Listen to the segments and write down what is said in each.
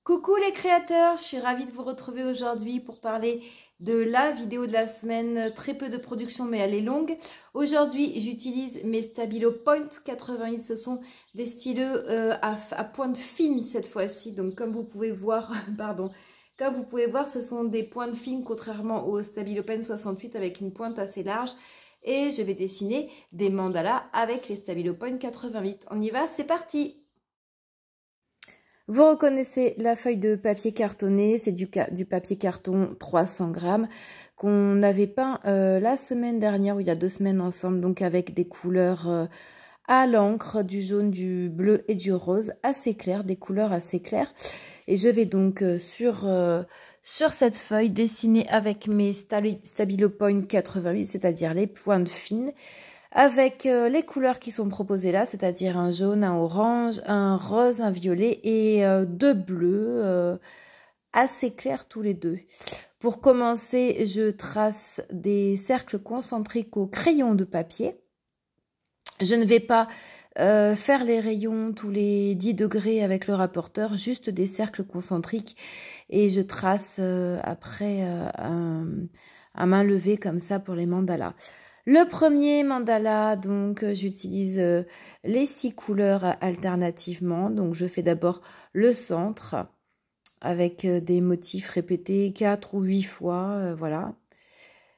Coucou les créateurs, je suis ravie de vous retrouver aujourd'hui pour parler de la vidéo de la semaine. Très peu de production mais elle est longue. Aujourd'hui j'utilise mes Stabilo Point 88, ce sont des stylos à pointe fine cette fois-ci. Donc comme vous pouvez voir, pardon, comme vous pouvez voir ce sont des pointes fines contrairement au Stabilo Pen 68 avec une pointe assez large. Et je vais dessiner des mandalas avec les Stabilo Point 88. On y va, c'est parti! Vous reconnaissez la feuille de papier cartonné, c'est du papier carton 300 grammes qu'on avait peint la semaine dernière ou il y a 2 semaines ensemble, donc avec des couleurs à l'encre, du jaune, du bleu et du rose assez clair, des couleurs assez claires. Et je vais donc sur cette feuille dessiner avec mes Stabilo Point 88, c'est-à-dire les pointes fines, avec les couleurs qui sont proposées là, c'est-à-dire un jaune, un orange, un rose, un violet et 2 bleus assez clairs tous les deux. Pour commencer, je trace des cercles concentriques au crayon de papier. Je ne vais pas faire les rayons tous les 10 degrés avec le rapporteur, juste des cercles concentriques et je trace après à main levée comme ça pour les mandalas. Le premier mandala, donc j'utilise les 6 couleurs alternativement. Donc je fais d'abord le centre avec des motifs répétés 4 ou 8 fois, voilà.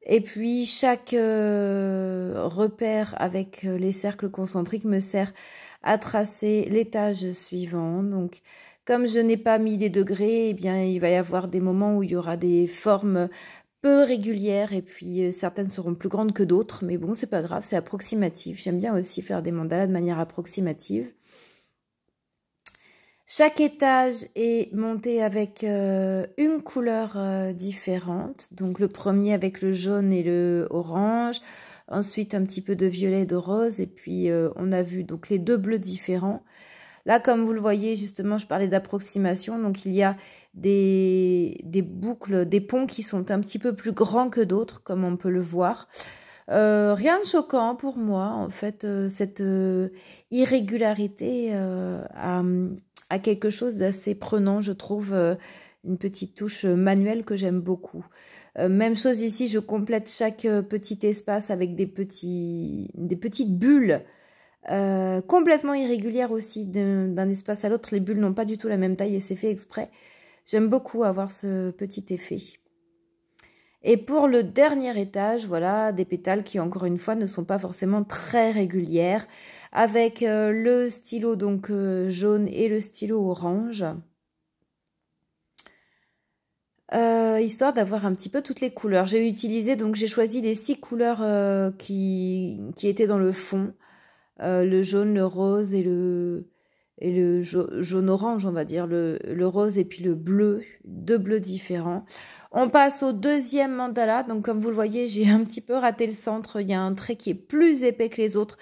Et puis chaque repère avec les cercles concentriques me sert à tracer l'étage suivant. Donc comme je n'ai pas mis les degrés, eh bien il va y avoir des moments où il y aura des formes peu régulières et puis certaines seront plus grandes que d'autres, mais bon c'est pas grave, c'est approximatif. J'aime bien aussi faire des mandalas de manière approximative. Chaque étage est monté avec une couleur différente. Donc le premier avec le jaune et le orange, ensuite un petit peu de violet et de rose, et puis on a vu donc les 2 bleus différents. Là, comme vous le voyez, justement, je parlais d'approximation. Donc, il y a des boucles, des ponts qui sont un petit peu plus grands que d'autres, comme on peut le voir. Rien de choquant pour moi, en fait, cette irrégularité a quelque chose d'assez prenant, je trouve, une petite touche manuelle que j'aime beaucoup. Même chose ici, je complète chaque petit espace avec des petites bulles. Complètement irrégulière aussi d'un espace à l'autre. Les bulles n'ont pas du tout la même taille et c'est fait exprès. J'aime beaucoup avoir ce petit effet. Et pour le dernier étage, voilà, des pétales qui encore une fois ne sont pas forcément très régulières. Avec le stylo donc jaune et le stylo orange. Histoire d'avoir un petit peu toutes les couleurs. J'ai utilisé, donc j'ai choisi les 6 couleurs qui étaient dans le fond. Le jaune, le rose et le jaune-orange, on va dire, le rose et puis le bleu, 2 bleus différents. On passe au deuxième mandala. Donc, comme vous le voyez, j'ai un petit peu raté le centre. Il y a un trait qui est plus épais que les autres.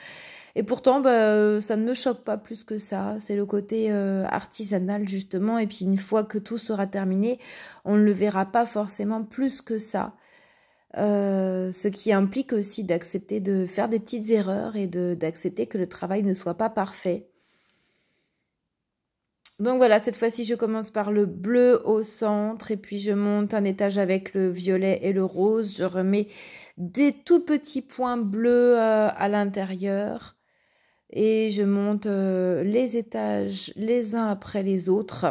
Et pourtant, bah, ça ne me choque pas plus que ça. C'est le côté artisanal, justement. Et puis, une fois que tout sera terminé, on ne le verra pas forcément plus que ça. Ce qui implique aussi d'accepter de faire des petites erreurs et d'accepter que le travail ne soit pas parfait. Donc voilà, cette fois-ci, je commence par le bleu au centre et puis je monte un étage avec le violet et le rose. Je remets des tout petits points bleus à l'intérieur et je monte les étages les uns après les autres.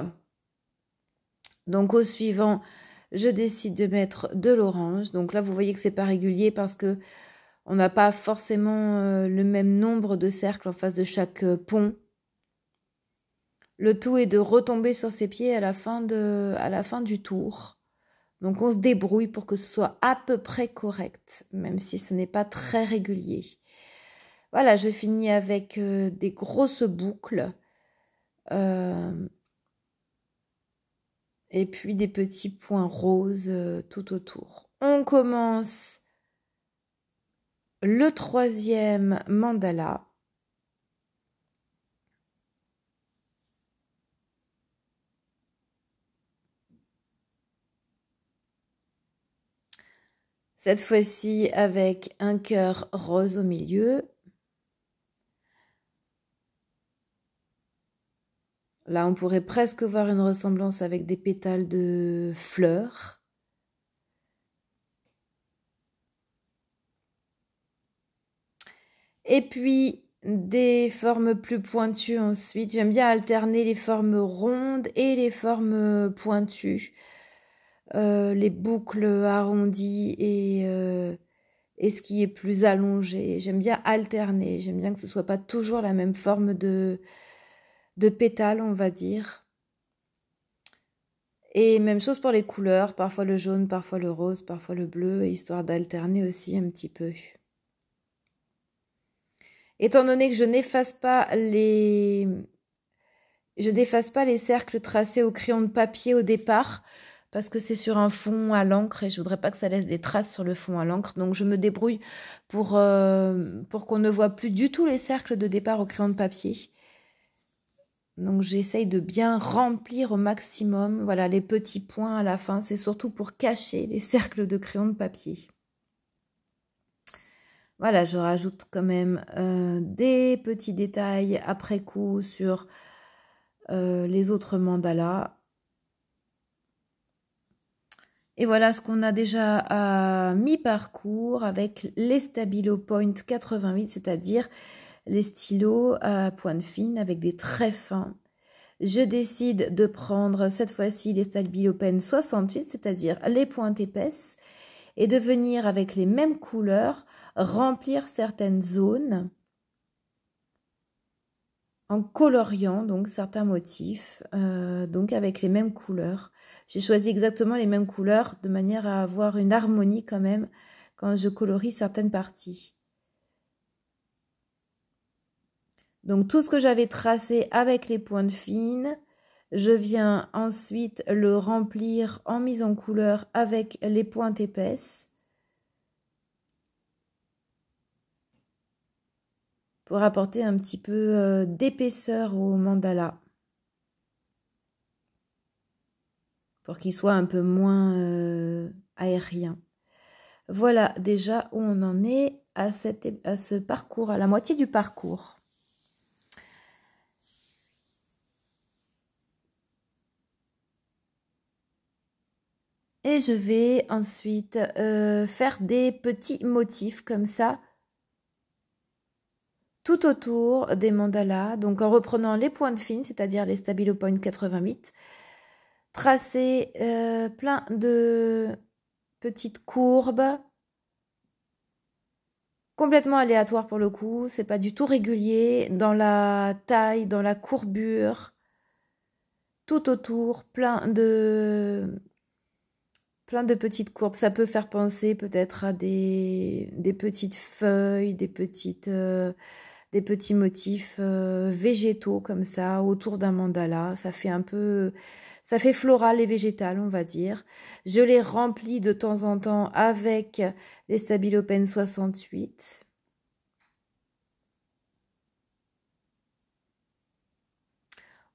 Donc au suivant, je décide de mettre de l'orange. Donc là, vous voyez que c'est pas régulier parce que on n'a pas forcément le même nombre de cercles en face de chaque pont. Le tout est de retomber sur ses pieds à la fin du tour. Donc on se débrouille pour que ce soit à peu près correct, même si ce n'est pas très régulier. Voilà, je finis avec des grosses boucles. Et puis des petits points roses tout autour. On commence le troisième mandala. Cette fois-ci avec un cœur rose au milieu. Là, on pourrait presque voir une ressemblance avec des pétales de fleurs. Et puis, des formes plus pointues ensuite. J'aime bien alterner les formes rondes et les formes pointues. Les boucles arrondies et ce qui est plus allongé. J'aime bien alterner. J'aime bien que ce ne soit pas toujours la même forme de pétales, on va dire. Et même chose pour les couleurs, parfois le jaune, parfois le rose, parfois le bleu, histoire d'alterner aussi un petit peu. Étant donné que je n'efface pas les cercles tracés au crayon de papier au départ, parce que c'est sur un fond à l'encre et je voudrais pas que ça laisse des traces sur le fond à l'encre. Donc je me débrouille pour qu'on ne voit plus du tout les cercles de départ au crayon de papier. Donc j'essaye de bien remplir au maximum. Voilà, les petits points à la fin, c'est surtout pour cacher les cercles de crayon de papier. Voilà, je rajoute quand même des petits détails après coup sur les autres mandalas. Et voilà ce qu'on a déjà à mi-parcours avec les Stabilo Point 88, c'est-à-dire les stylos à pointe fine avec des traits fins. Je décide de prendre cette fois-ci les Stabilo Pen 68, c'est-à-dire les pointes épaisses, et de venir avec les mêmes couleurs remplir certaines zones en coloriant donc certains motifs, donc avec les mêmes couleurs. J'ai choisi exactement les mêmes couleurs de manière à avoir une harmonie quand même quand je colorie certaines parties. Donc tout ce que j'avais tracé avec les pointes fines, je viens ensuite le remplir en mise en couleur avec les pointes épaisses pour apporter un petit peu d'épaisseur au mandala, pour qu'il soit un peu moins aérien. Voilà déjà où on en est à ce parcours, à la moitié du parcours. Et je vais ensuite faire des petits motifs comme ça tout autour des mandalas, donc en reprenant les pointes fines, c'est-à-dire les Stabilo Point 88, tracer plein de petites courbes, complètement aléatoires pour le coup, c'est pas du tout régulier, dans la taille, dans la courbure, tout autour, plein de petites courbes. Ça peut faire penser peut-être à des petites feuilles, des petits motifs végétaux comme ça autour d'un mandala. Ça fait floral et végétal, on va dire. Je les remplis de temps en temps avec les Stabilo Pen 68.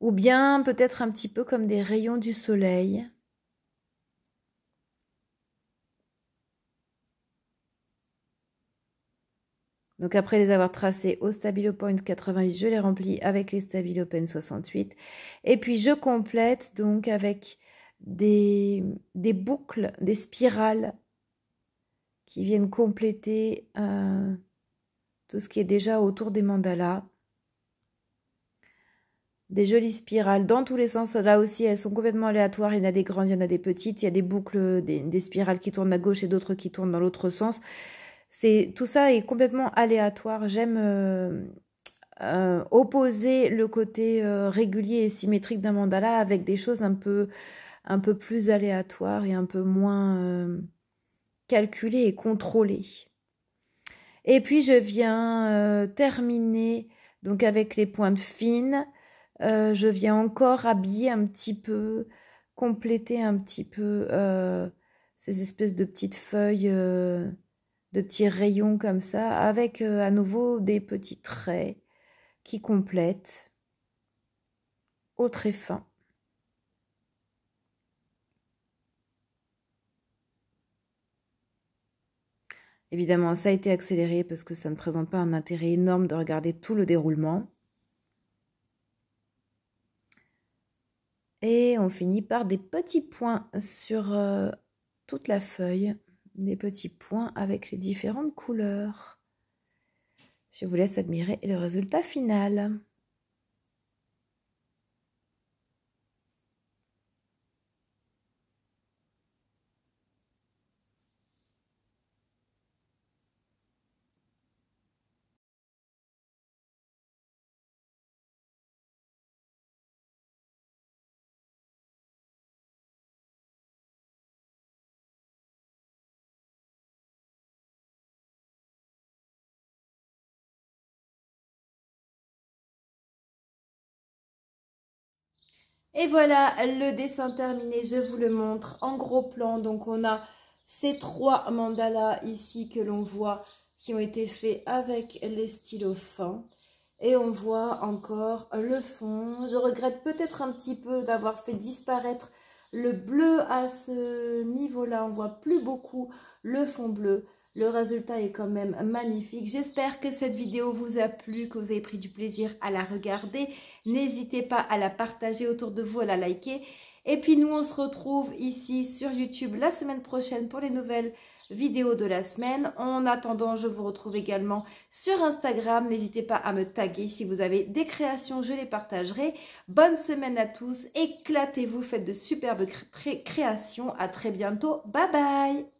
Ou bien peut-être un petit peu comme des rayons du soleil. Donc après les avoir tracés au Stabilo Point 88, je les remplis avec les Stabilo Pen 68. Et puis je complète donc avec des boucles, des spirales qui viennent compléter tout ce qui est déjà autour des mandalas. Des jolies spirales dans tous les sens. Là aussi, elles sont complètement aléatoires. Il y en a des grandes, il y en a des petites. Il y a des boucles, des spirales qui tournent à gauche et d'autres qui tournent dans l'autre sens. Tout ça est complètement aléatoire. J'aime opposer le côté régulier et symétrique d'un mandala avec des choses un peu plus aléatoires et un peu moins calculées et contrôlées. Et puis je viens terminer donc avec les pointes fines. Je viens encore habiller un petit peu, compléter un petit peu ces espèces de petites feuilles, de petits rayons comme ça, avec à nouveau des petits traits qui complètent au trait fin. Évidemment, ça a été accéléré parce que ça ne présente pas un intérêt énorme de regarder tout le déroulement. Et on finit par des petits points sur toute la feuille. Des petits points avec les différentes couleurs. Je vous laisse admirer le résultat final. Et voilà le dessin terminé, je vous le montre en gros plan. Donc on a ces 3 mandalas ici que l'on voit qui ont été faits avec les stylos fins. Et on voit encore le fond. Je regrette peut-être un petit peu d'avoir fait disparaître le bleu à ce niveau-là. On voit plus beaucoup le fond bleu. Le résultat est quand même magnifique. J'espère que cette vidéo vous a plu, que vous avez pris du plaisir à la regarder. N'hésitez pas à la partager autour de vous, à la liker. Et puis nous, on se retrouve ici sur YouTube la semaine prochaine pour les nouvelles vidéos de la semaine. En attendant, je vous retrouve également sur Instagram. N'hésitez pas à me taguer si vous avez des créations, je les partagerai. Bonne semaine à tous, éclatez-vous, faites de superbes créations. À très bientôt, bye bye.